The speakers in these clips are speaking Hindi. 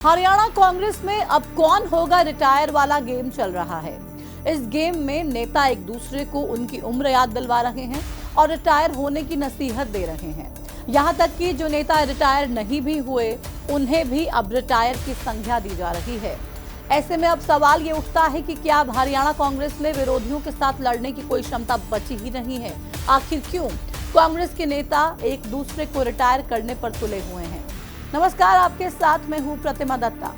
हरियाणा कांग्रेस में अब कौन होगा रिटायर वाला गेम चल रहा है। इस गेम में नेता एक दूसरे को उनकी उम्र याद दिलवा रहे हैं और रिटायर होने की नसीहत दे रहे हैं। यहां तक कि जो नेता रिटायर नहीं भी हुए उन्हें भी अब रिटायर की संज्ञा दी जा रही है। ऐसे में अब सवाल ये उठता है कि क्या अब हरियाणा कांग्रेस में विरोधियों के साथ लड़ने की कोई क्षमता बची ही नहीं है। आखिर क्यों कांग्रेस के नेता एक दूसरे को रिटायर करने पर तुले हुए हैं। नमस्कार, आपके साथ मैं हूं प्रतिमा दत्ता।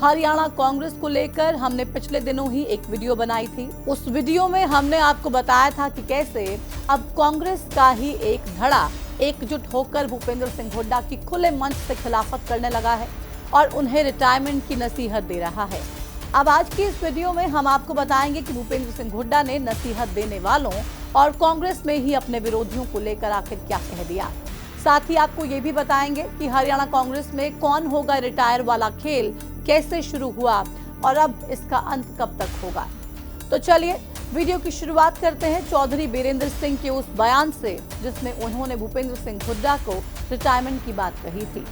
हरियाणा कांग्रेस को लेकर हमने पिछले दिनों ही एक वीडियो बनाई थी। उस वीडियो में हमने आपको बताया था कि कैसे अब कांग्रेस का ही एक धड़ा एकजुट होकर भूपेंद्र सिंह हुड्डा की खुले मंच से खिलाफत करने लगा है और उन्हें रिटायरमेंट की नसीहत दे रहा है। अब आज की इस वीडियो में हम आपको बताएंगे कि भूपेंद्र सिंह हुड्डा ने नसीहत देने वालों और कांग्रेस में ही अपने विरोधियों को लेकर आखिर क्या कह दिया। साथ ही आपको ये भी बताएंगे कि हरियाणा कांग्रेस में कौन होगा रिटायर वाला खेल कैसे शुरू हुआ और अब इसका अंत कब तक होगा। तो चलिए वीडियो की शुरुआत करते हैं चौधरी बीरेंद्र सिंह के उस बयान से जिसमें उन्होंने भूपेंद्र सिंह हुड्डा को रिटायरमेंट की बात कही थी।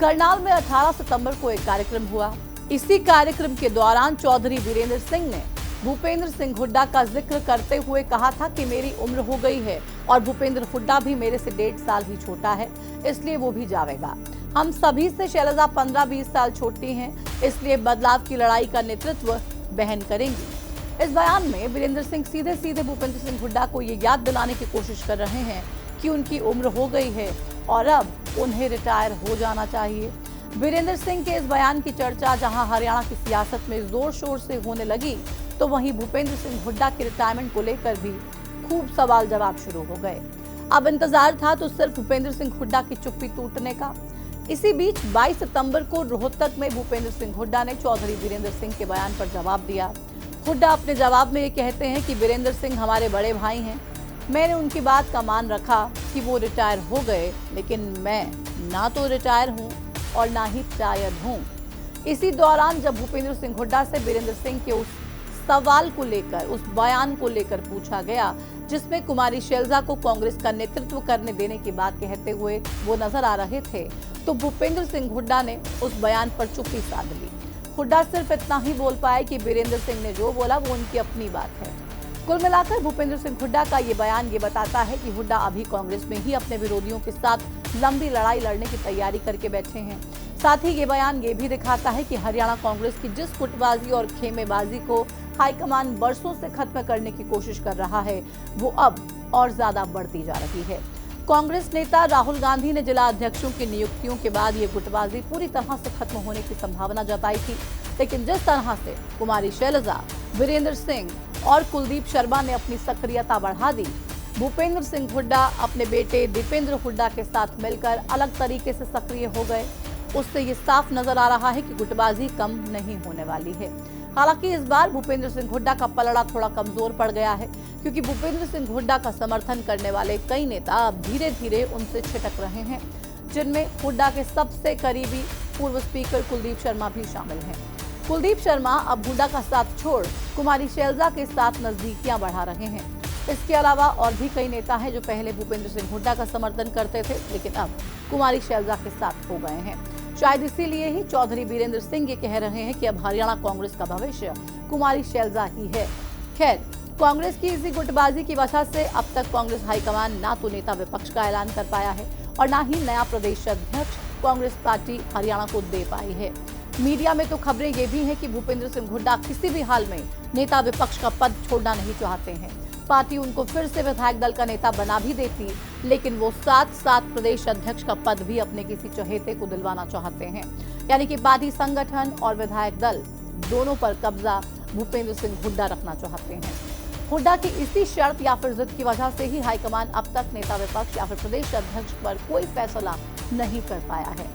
करनाल में 18 सितंबर को एक कार्यक्रम हुआ। इसी कार्यक्रम के दौरान चौधरी बीरेंद्र सिंह ने भूपेंद्र सिंह हुड्डा का जिक्र करते हुए कहा था कि मेरी उम्र हो गई है और भूपेंद्र हुड्डा भी मेरे से 1.5 साल ही छोटा है, इसलिए वो भी जाएगा। हम सभी से शैलजा 15-20 साल छोटी हैं, इसलिए बदलाव की लड़ाई का नेतृत्व बहन करेंगी। इस बयान में बीरेंद्र सिंह सीधे सीधे भूपेंद्र सिंह हुड्डा को ये याद दिलाने की कोशिश कर रहे हैं कि उनकी उम्र हो गई है और अब उन्हें रिटायर हो जाना चाहिए। बीरेंद्र सिंह के इस बयान की चर्चा जहां हरियाणा की सियासत में जोर शोर से होने लगी, तो वहीं भूपेंद्र सिंह हुड्डा के रिटायरमेंट को लेकर भी खूब सवाल जवाब शुरू हो गए। अब इंतजार था तो सिर्फ भूपेंद्र सिंह हुड्डा की चुप्पी टूटने का। इसी बीच 22 सितंबर को रोहतक में भूपेंद्र सिंह हुड्डा ने चौधरी बीरेंद्र सिंह के बयान पर जवाब दिया। हुड्डा अपने जवाब में ये कहते हैं कि बीरेंद्र सिंह हमारे बड़े भाई हैं। मैंने उनकी बात का मान रखा कि वो रिटायर हो गए, लेकिन मैं ना तो रिटायर हूँ और ना ही शायद हूँ। इसी दौरान जब भूपेंद्र सिंह हुड्डा से बीरेंद्र सिंह के उस सवाल को लेकर, उस बयान को लेकर पूछा गया जिसमें कुमारी शैलजा को कांग्रेस का नेतृत्व करने देने की बात कहते हुए वो नजर आ रहे थे, तो भूपेंद्र सिंह हुड्डा ने उस बयान पर चुप्पी साध ली। हुड्डा सिर्फ इतना ही बोल पाए कि बीरेंद्र सिंह ने जो बोला वो उनकी अपनी बात है। कुल मिलाकर भूपेंद्र सिंह हुड्डा का ये बयान ये बताता है कि हुड्डा अभी कांग्रेस में ही अपने विरोधियों के साथ लंबी लड़ाई लड़ने की तैयारी करके बैठे हैं। साथ ही ये बयान ये भी दिखाता है कि हरियाणा कांग्रेस की जिस गुटबाजी और खेमेबाजी को हाईकमान बरसों से खत्म करने की कोशिश कर रहा है, वो अब और ज्यादा बढ़ती जा रही है। कांग्रेस नेता राहुल गांधी ने जिला अध्यक्षों की नियुक्तियों के बाद ये गुटबाजी पूरी तरह से खत्म होने की संभावना जताई थी, लेकिन जिस तरह से कुमारी शैलजा, वीरेंद्र सिंह और कुलदीप शर्मा ने अपनी सक्रियता बढ़ा दी, भूपेंद्र सिंह हुड्डा अपने बेटे दीपेंद्र हुड्डा के साथ मिलकर अलग तरीके से सक्रिय हो गए, उससे ये साफ नजर आ रहा है कि गुटबाजी कम नहीं होने वाली है। हालांकि इस बार भूपेंद्र सिंह हुड्डा का पलड़ा थोड़ा कमजोर पड़ गया है, क्योंकि भूपेंद्र सिंह हुड्डा का समर्थन करने वाले कई नेता अब धीरे धीरे उनसे छिटक रहे हैं, जिनमें हुड्डा के सबसे करीबी पूर्व स्पीकर कुलदीप शर्मा भी शामिल हैं। कुलदीप शर्मा अब हुड्डा का साथ छोड़ कुमारी शैलजा के साथ नजदीकियां बढ़ा रहे हैं। इसके अलावा और भी कई नेता हैं जो पहले भूपेंद्र सिंह हुड्डा का समर्थन करते थे, लेकिन अब कुमारी शैलजा के साथ हो गए हैं। शायद इसीलिए ही चौधरी बीरेंद्र सिंह ये कह रहे हैं कि अब हरियाणा कांग्रेस का भविष्य कुमारी शैलजा ही है। खैर, कांग्रेस की इसी गुटबाजी की वजह से अब तक कांग्रेस हाईकमान ना तो नेता विपक्ष का ऐलान कर पाया है और ना ही नया प्रदेश अध्यक्ष कांग्रेस पार्टी हरियाणा को दे पाई है। मीडिया में तो खबरें ये भी हैं कि भूपेंद्र सिंह हुड्डा किसी भी हाल में नेता विपक्ष का पद छोड़ना नहीं चाहते हैं। पार्टी उनको फिर से विधायक दल का नेता बना भी देती, लेकिन वो साथ प्रदेश अध्यक्ष का पद भी अपने किसी चहेते को दिलवाना चाहते हैं। यानी कि पार्टी संगठन और विधायक दल दोनों पर कब्जा भूपेंद्र सिंह हुड्डा रखना चाहते हैं। हुड्डा की इसी शर्त या फिर जिद की वजह से ही हाईकमान अब तक नेता विपक्ष या फिर प्रदेश अध्यक्ष पर कोई फैसला नहीं कर पाया है।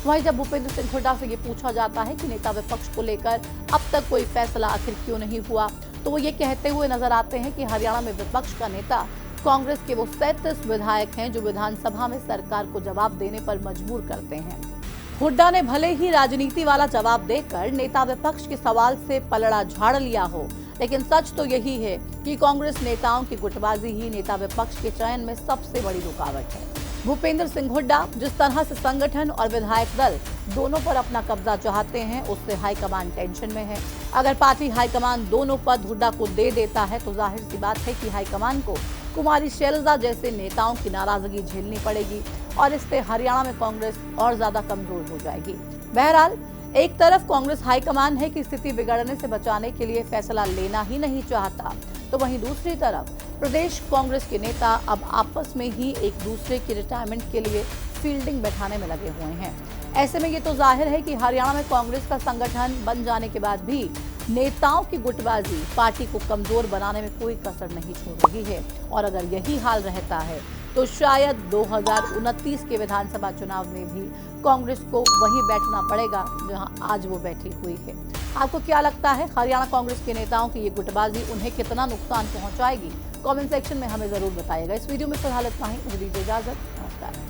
वहीं जब भूपेंद्र सिंह हुड्डा से ये पूछा जाता है कि नेता विपक्ष को लेकर अब तक कोई फैसला आखिर क्यों नहीं हुआ, तो वो ये कहते हुए नजर आते हैं कि हरियाणा में विपक्ष का नेता कांग्रेस के वो 37 विधायक हैं जो विधानसभा में सरकार को जवाब देने पर मजबूर करते हैं। हुड्डा ने भले ही राजनीति वाला जवाब देकर नेता विपक्ष के सवाल से पलड़ा झाड़ लिया हो, लेकिन सच तो यही है कि कांग्रेस नेताओं की गुटबाजी ही नेता विपक्ष के चयन में सबसे बड़ी रुकावट है। भूपेंद्र सिंह हुड्डा जिस तरह से संगठन और विधायक दल दोनों पर अपना कब्जा चाहते हैं, उससे हाईकमान टेंशन में है। अगर पार्टी हाईकमान दोनों पद हुड्डा को दे देता है तो जाहिर सी बात है कि हाईकमान को कुमारी शैलजा जैसे नेताओं की नाराजगी झेलनी पड़ेगी और इससे हरियाणा में कांग्रेस और ज्यादा कमजोर हो जाएगी। बहरहाल, एक तरफ कांग्रेस हाईकमान है कि स्थिति बिगड़ने से बचाने के लिए फैसला लेना ही नहीं चाहता, तो वहीं दूसरी तरफ प्रदेश कांग्रेस के नेता अब आपस में ही एक दूसरे की रिटायरमेंट के लिए फील्डिंग बैठाने में लगे हुए हैं। ऐसे में ये तो जाहिर है कि हरियाणा में कांग्रेस का संगठन बन जाने के बाद भी नेताओं की गुटबाजी पार्टी को कमजोर बनाने में कोई कसर नहीं छोड़ रही है। और अगर यही हाल रहता है तो शायद 2029 के विधानसभा चुनाव में भी कांग्रेस को वहीं बैठना पड़ेगा जहां आज वो बैठी हुई है। आपको क्या लगता है, हरियाणा कांग्रेस के नेताओं की ये गुटबाजी उन्हें कितना नुकसान पहुंचाएगी? कमेंट सेक्शन में हमें जरूर बताइएगा। इस वीडियो में फिलहाल इतना ही, मुझे दीजिए इजाजत। नमस्कार।